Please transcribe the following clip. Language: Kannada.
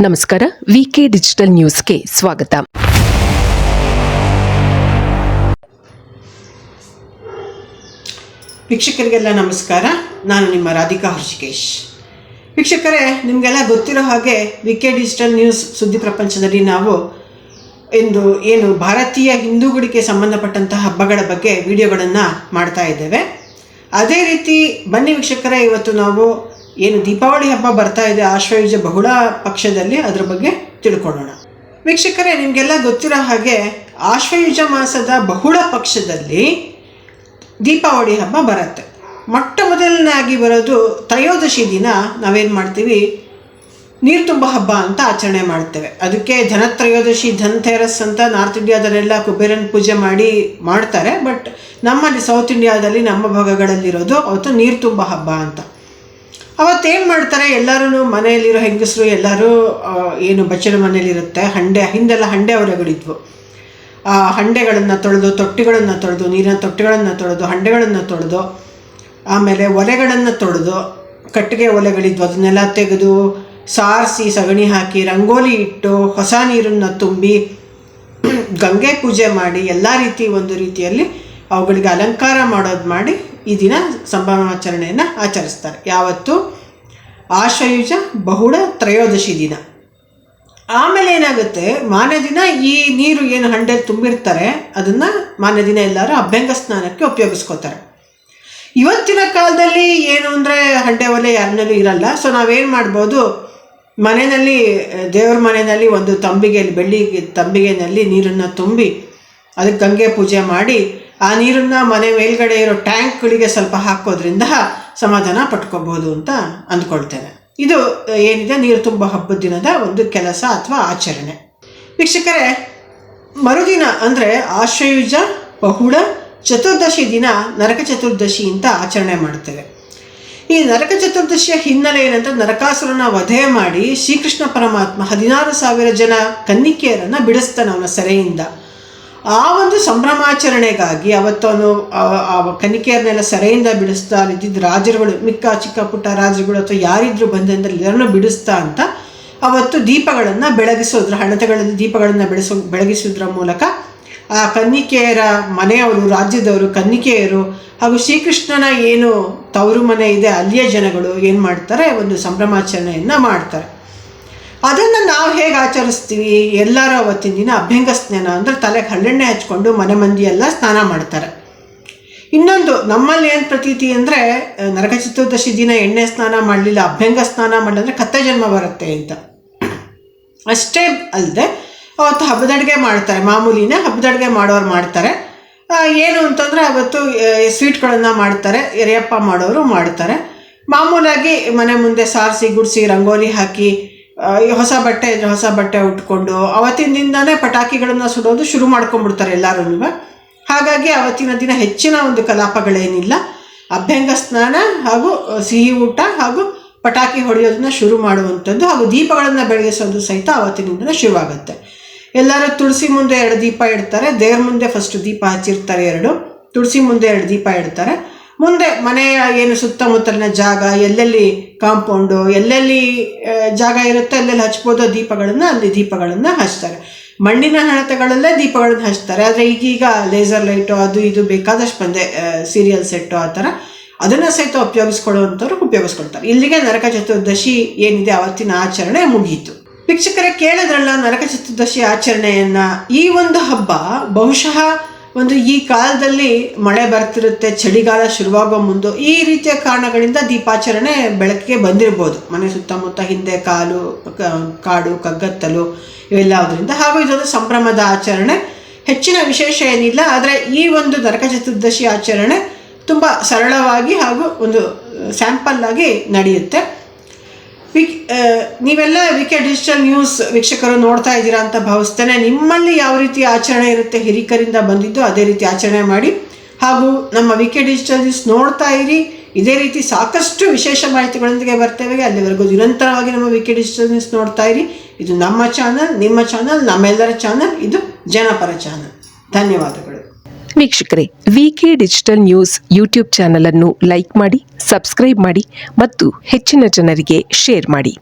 ನಮಸ್ಕಾರ. ವಿಕೆ ಡಿಜಿಟಲ್ ನ್ಯೂಸ್ಗೆ ಸ್ವಾಗತ. ವೀಕ್ಷಕರಿಗೆಲ್ಲ ನಮಸ್ಕಾರ. ನಾನು ನಿಮ್ಮ ರಾಧಿಕಾ ಹರ್ಷಿಕೇಶ್. ವೀಕ್ಷಕರೇ, ನಿಮಗೆಲ್ಲ ಗೊತ್ತಿರೋ ಹಾಗೆ ವಿಕೆ ಡಿಜಿಟಲ್ ನ್ಯೂಸ್ ಸುದ್ದಿ ಪ್ರಪಂಚದಲ್ಲಿ ನಾವು ಏನು ಭಾರತೀಯ ಹಿಂದೂಗಳಿಗೆ ಸಂಬಂಧಪಟ್ಟಂತಹ ಹಬ್ಬಗಳ ಬಗ್ಗೆ ವಿಡಿಯೋಗಳನ್ನು ಮಾಡ್ತಾ ಇದ್ದೇವೆ. ಅದೇ ರೀತಿ ಬನ್ನಿ ವೀಕ್ಷಕರೇ, ಇವತ್ತು ನಾವು ಏನು ದೀಪಾವಳಿ ಹಬ್ಬ ಬರ್ತಾ ಇದೆ, ಆಶ್ವಯುಜ ಬಹುಳ ಪಕ್ಷದಲ್ಲಿ, ಅದರ ಬಗ್ಗೆ ತಿಳ್ಕೊಳ್ಳೋಣ. ವೀಕ್ಷಕರೇ, ನಿಮಗೆಲ್ಲ ಗೊತ್ತಿರೋ ಹಾಗೆ ಆಶ್ವಯುಜ ಮಾಸದ ಬಹುಳ ಪಕ್ಷದಲ್ಲಿ ದೀಪಾವಳಿ ಹಬ್ಬ ಬರುತ್ತೆ. ಮೊಟ್ಟ ಮೊದಲನೇದಾಗಿ ಬರೋದು ತ್ರಯೋದಶಿ ದಿನ ನಾವೇನು ಮಾಡ್ತೀವಿ, ನೀರು ತುಂಬ ಹಬ್ಬ ಅಂತ ಆಚರಣೆ ಮಾಡ್ತೇವೆ. ಅದಕ್ಕೆ ಧನತ್ರಯೋದಶಿ, ಧನ್ತೆರಸ್ ಅಂತ ನಾರ್ತ್ ಇಂಡಿಯಾದಲ್ಲೆಲ್ಲ ಕುಬೇರನ ಪೂಜೆ ಮಾಡ್ತಾರೆ. ಬಟ್ ನಮ್ಮಲ್ಲಿ ಸೌತ್ ಇಂಡಿಯಾದಲ್ಲಿ ನಮ್ಮ ಭಾಗಗಳಲ್ಲಿರೋದು ಅವತ್ತು ನೀರು ತುಂಬ ಹಬ್ಬ ಅಂತ. ಅವತ್ತೇನು ಮಾಡ್ತಾರೆ, ಎಲ್ಲರೂ ಮನೆಯಲ್ಲಿರೋ ಹೆಂಗಸರು ಎಲ್ಲರೂ ಏನು ಬಚ್ಚಲ ಮನೆಯಲ್ಲಿರುತ್ತೆ, ಹಿಂದೆಲ್ಲ ಹಂಡೆ ಒಲೆಗಳಿದ್ವು. ಆ ಹಂಡೆಗಳನ್ನು ತೊಳೆದು, ತೊಟ್ಟಿಗಳನ್ನು ತೊಳೆದು, ನೀರಿನ ತೊಟ್ಟಿಗಳನ್ನು ತೊಳೆದು, ಹಂಡೆಗಳನ್ನು ತೊಳೆದು, ಆಮೇಲೆ ಒಲೆಗಳನ್ನು ತೊಳೆದು, ಕಟ್ಟಿಗೆ ಒಲೆಗಳಿದ್ವು, ಅದನ್ನೆಲ್ಲ ತೆಗೆದು ಸಾರಿಸಿ ಸಗಣಿ ಹಾಕಿ ರಂಗೋಲಿ ಇಟ್ಟು ಹೊಸ ನೀರನ್ನು ತುಂಬಿ ಗಂಗೆ ಪೂಜೆ ಮಾಡಿ ಎಲ್ಲ ಒಂದು ರೀತಿಯಲ್ಲಿ ಅವುಗಳಿಗೆ ಅಲಂಕಾರ ಮಾಡೋದು ಮಾಡಿ ಈ ದಿನ ಸಂಭ್ರಮಾಚರಣೆಯನ್ನು ಆಚರಿಸ್ತಾರೆ. ಯಾವತ್ತು? ಆಶ್ವಯುಜ ಬಹುಳ ತ್ರಯೋದಶಿ ದಿನ. ಆಮೇಲೆ ಏನಾಗುತ್ತೆ, ಮಾರನೇ ದಿನ ಈ ನೀರು ಏನು ಹಂಡೆಯಲ್ಲಿ ತುಂಬಿರ್ತಾರೆ ಅದನ್ನು ಮಾರನೇ ದಿನ ಎಲ್ಲರೂ ಅಭ್ಯಂಗ ಸ್ನಾನಕ್ಕೆ ಉಪಯೋಗಿಸ್ಕೋತಾರೆ. ಇವತ್ತಿನ ಕಾಲದಲ್ಲಿ ಏನು ಅಂದರೆ ಹಂಡೆ ಒಲೆ ಯಾರನ್ನೂ ಇರಲ್ಲ. ಸೊ ನಾವೇನು ಮಾಡ್ಬೋದು, ಮನೆಯಲ್ಲಿ ದೇವ್ರ ಮನೆಯಲ್ಲಿ ಒಂದು ಬೆಳ್ಳಿ ತಂಬಿಗೆನಲ್ಲಿ ನೀರನ್ನು ತುಂಬಿ ಅದಕ್ಕೆ ಗಂಗೆ ಪೂಜೆ ಮಾಡಿ ಆ ನೀರನ್ನು ಮನೆ ಮೇಲ್ಗಡೆ ಇರೋ ಟ್ಯಾಂಕ್ಗಳಿಗೆ ಸ್ವಲ್ಪ ಹಾಕೋದ್ರಿಂದ ಸಮಾಧಾನ ಪಟ್ಕೋಬೋದು ಅಂತ ಅಂದ್ಕೊಳ್ತೇನೆ. ಇದು ಏನಿದೆ ನೀರು ತುಂಬ ಹಬ್ಬದ ದಿನದ ಒಂದು ಕೆಲಸ ಅಥವಾ ಆಚರಣೆ. ವೀಕ್ಷಕರೇ, ಮರುದಿನ ಅಂದರೆ ಆಶ್ವಯುಜ ಬಹುಳ ಚತುರ್ದಶಿ ದಿನ ನರಕ ಚತುರ್ದಶಿ ಅಂತ ಆಚರಣೆ ಮಾಡ್ತೇವೆ. ಈ ನರಕ ಚತುರ್ದಶಿಯ ಹಿನ್ನೆಲೆ ಏನಂತ, ನರಕಾಸುರನ ವಧೆ ಮಾಡಿ ಶ್ರೀಕೃಷ್ಣ ಪರಮಾತ್ಮ 16,000 ಜನ ಕನ್ನಿಕೆಯರನ್ನು ಬಿಡಿಸ್ತಾನೆ ಅವನ ಸೆರೆಯಿಂದ. ಆ ಒಂದು ಸಂಭ್ರಮಾಚರಣೆಗಾಗಿ ಅವತ್ತವನು ಆ ಕನ್ನಿಕೆಯರನ್ನೆಲ್ಲ ಸೆರೆಯಿಂದ ಬಿಡಿಸ್ತಾ ಇದ್ದಿದ್ದು ರಾಜರುಗಳು, ಮಿಕ್ಕ ಚಿಕ್ಕ ಪುಟ್ಟ ರಾಜರುಗಳು ಅಥವಾ ಯಾರಿದ್ರು ಬಂದಂದ್ರೆ ಎಲ್ಲರನ್ನೂ ಬಿಡಿಸ್ತಾ ಅಂತ ಅವತ್ತು ದೀಪಗಳನ್ನು ಬೆಳಗಿಸೋದ್ರ, ಹಣತೆಗಳಲ್ಲಿ ದೀಪಗಳನ್ನು ಬೆಳಗಿಸೋದ್ರ ಮೂಲಕ ಆ ಕನ್ನಿಕೆಯರ ಮನೆಯವರು, ರಾಜ್ಯದವರು, ಕನ್ನಿಕೆಯರು ಹಾಗೂ ಶ್ರೀಕೃಷ್ಣನ ಏನು ತವರು ಮನೆ ಇದೆ ಅಲ್ಲಿಯ ಜನಗಳು ಏನು ಮಾಡ್ತಾರೆ, ಒಂದು ಸಂಭ್ರಮಾಚರಣೆಯನ್ನು ಮಾಡ್ತಾರೆ. ಅದನ್ನು ನಾವು ಹೇಗೆ ಆಚರಿಸ್ತೀವಿ, ಎಲ್ಲರೂ ಅವತ್ತಿನ ದಿನ ಅಭ್ಯಂಗ ಸ್ನಾನ ಅಂದರೆ ತಲೆಗೆ ಹಳ್ಳೆಣ್ಣೆ ಹಚ್ಕೊಂಡು ಮನೆ ಮಂದಿ ಎಲ್ಲ ಸ್ನಾನ ಮಾಡ್ತಾರೆ. ಇನ್ನೊಂದು ನಮ್ಮಲ್ಲಿ ಏನು ಪ್ರತೀತಿ ಅಂದರೆ, ನರಕ ಚತುರ್ದಶಿ ದಿನ ಎಣ್ಣೆ ಸ್ನಾನ ಮಾಡಲಿಲ್ಲ, ಅಭ್ಯಂಗ ಸ್ನಾನ ಮಾಡಿದ್ರೆ ಕತ್ತೆ ಜನ್ಮ ಬರುತ್ತೆ ಅಂತ. ಅಷ್ಟೇ ಅಲ್ಲದೆ ಅವತ್ತು ಹಬ್ಬದ ಅಡುಗೆ ಮಾಡ್ತಾರೆ. ಮಾಮೂಲಿನ ಹಬ್ಬದ ಅಡುಗೆ ಮಾಡೋರು ಮಾಡ್ತಾರೆ. ಏನು ಅಂತಂದರೆ ಅವತ್ತು ಸ್ವೀಟ್ಗಳನ್ನು ಮಾಡ್ತಾರೆ, ಎರೆಯಪ್ಪ ಮಾಡೋರು ಮಾಡ್ತಾರೆ. ಮಾಮೂಲಾಗಿ ಮನೆ ಮುಂದೆ ಸಾರಿಸಿ ಗುಡಿಸಿ ರಂಗೋಲಿ ಹಾಕಿ ಹೊಸ ಬಟ್ಟೆ ಇದ್ರೆ ಹೊಸ ಬಟ್ಟೆ ಉಟ್ಕೊಂಡು ಅವತ್ತಿನ ದಿನನೇ ಪಟಾಕಿಗಳನ್ನು ಸುಡೋದು ಶುರು ಮಾಡ್ಕೊಂಡ್ಬಿಡ್ತಾರೆ ಎಲ್ಲರೂ. ಹಾಗಾಗಿ ಅವತ್ತಿನ ದಿನ ಹೆಚ್ಚಿನ ಒಂದು ಕಲಾಪಗಳೇನಿಲ್ಲ. ಅಭ್ಯಂಗ ಸ್ನಾನ ಹಾಗೂ ಸಿಹಿ ಊಟ ಹಾಗೂ ಪಟಾಕಿ ಹೊಡೆಯೋದನ್ನ ಶುರು ಮಾಡುವಂಥದ್ದು ಹಾಗೂ ದೀಪಗಳನ್ನು ಬೆಳಗಿಸೋದು ಸಹಿತ ಅವತ್ತಿನಿಂದನೇ ಶುರುವಾಗುತ್ತೆ. ಎಲ್ಲರೂ ತುಳಸಿ ಮುಂದೆ 2 ದೀಪ ಇಡ್ತಾರೆ. ದೇವ್ರ ಮುಂದೆ ಫಸ್ಟ್ ದೀಪ ಹಚ್ಚಿರ್ತಾರೆ 2, ತುಳಸಿ ಮುಂದೆ 2 ದೀಪ ಇಡ್ತಾರೆ. ಮುಂದೆ ಮನೆಯ ಏನು ಸುತ್ತಮುತ್ತಲಿನ ಜಾಗ, ಎಲ್ಲೆಲ್ಲಿ ಕಾಂಪೌಂಡು, ಎಲ್ಲೆಲ್ಲಿ ಜಾಗ ಇರುತ್ತೆ ಅಲ್ಲೆಲ್ಲಿ ಹಚ್ಬೋದು ದೀಪಗಳನ್ನು, ಅಲ್ಲಿ ದೀಪಗಳನ್ನು ಹಚ್ತಾರೆ. ಮಣ್ಣಿನ ಹಣತೆಗಳಲ್ಲೇ ದೀಪಗಳನ್ನು ಹಚ್ತಾರೆ. ಆದರೆ ಈಗೀಗ ಲೇಸರ್ ಲೈಟು ಅದು ಇದು ಬೇಕಾದಷ್ಟು ಬಂದೆ, ಸೀರಿಯಲ್ ಸೆಟ್ಟು ಆ ಥರ, ಅದನ್ನು ಸಹಿತ ಉಪಯೋಗಿಸ್ಕೊಳ್ಳುವಂಥವ್ರು ಉಪಯೋಗಿಸ್ಕೊಳ್ತಾರೆ. ಇಲ್ಲಿಗೆ ನರಕ ಚತುರ್ದಶಿ ಏನಿದೆ ಅವತ್ತಿನ ಆಚರಣೆ ಮುಗೀತು. ವೀಕ್ಷಕರೇ, ಕೇಳಿದ್ರಲ್ಲ ನರಕ ಚತುರ್ದಶಿ ಆಚರಣೆಯನ್ನು. ಈ ಒಂದು ಹಬ್ಬ ಬಹುಶಃ ಈ ಕಾಲದಲ್ಲಿ ಮಳೆ ಬರ್ತಿರುತ್ತೆ, ಚಳಿಗಾಲ ಶುರುವಾಗೋ ಮುಂದೆ ಈ ರೀತಿಯ ಕಾರಣಗಳಿಂದ ದೀಪಾಚರಣೆ ಬೆಳಕಿಗೆ ಬಂದಿರ್ಬೋದು. ಮನೆ ಸುತ್ತಮುತ್ತ ಹಿಂದೆ ಕಾಡು ಕಗ್ಗತ್ತಲು ಇವೆಲ್ಲದರಿಂದ. ಹಾಗೂ ಇದೊಂದು ಸಂಭ್ರಮದ ಆಚರಣೆ, ಹೆಚ್ಚಿನ ವಿಶೇಷ ಏನಿಲ್ಲ. ಆದರೆ ಈ ಒಂದು ನರಕ ಚತುರ್ದಶಿ ಆಚರಣೆ ತುಂಬ ಸರಳವಾಗಿ ಹಾಗೂ ಒಂದು ಸ್ಯಾಂಪಲ್ ಆಗಿ ನಡೆಯುತ್ತೆ. ನೀವೆಲ್ಲ ವಿಕೆ ಡಿಜಿಟಲ್ ನ್ಯೂಸ್ ವೀಕ್ಷಕರು ನೋಡ್ತಾ ಇದ್ದೀರಾ ಅಂತ ಭಾವಿಸ್ತೇನೆ. ನಿಮ್ಮಲ್ಲಿ ಯಾವ ರೀತಿ ಆಚರಣೆ ಇರುತ್ತೆ, ಹಿರಿಕರಿಂದ ಬಂದಿದ್ದು ಅದೇ ರೀತಿ ಆಚರಣೆ ಮಾಡಿ. ಹಾಗೂ ನಮ್ಮ ವಿಕೆ ಡಿಜಿಟಲ್ ನ್ಯೂಸ್ ನೋಡ್ತಾ ಇರಿ. ಇದೇ ರೀತಿ ಸಾಕಷ್ಟು ವಿಶೇಷ ಮಾಹಿತಿಗಳೊಂದಿಗೆ ಬರ್ತೇವೆ. ಅಲ್ಲಿವರೆಗೂ ನಿರಂತರವಾಗಿ ನಮ್ಮ ವಿಕೆ ಡಿಜಿಟಲ್ ನ್ಯೂಸ್ ನೋಡ್ತಾ ಇರಿ. ಇದು ನಮ್ಮ ಚಾನಲ್, ನಿಮ್ಮ ಚಾನಲ್, ನಮ್ಮೆಲ್ಲರ ಚಾನಲ್, ಇದು ಜನಪರ ಚಾನಲ್. ಧನ್ಯವಾದಗಳು. ವೀಕ್ಷಕರೇ, ವಿಕೆ ಡಿಜಿಟಲ್ ನ್ಯೂಸ್ ಯೂಟ್ಯೂಬ್ ಚಾನಲ್ ಅನ್ನು ಲೈಕ್ ಮಾಡಿ, ಸಬ್ಸ್ಕ್ರೈಬ್ ಮಾಡಿ ಮತ್ತು ಹೆಚ್ಚಿನ ಜನರಿಗೆ ಶೇರ್ ಮಾಡಿ.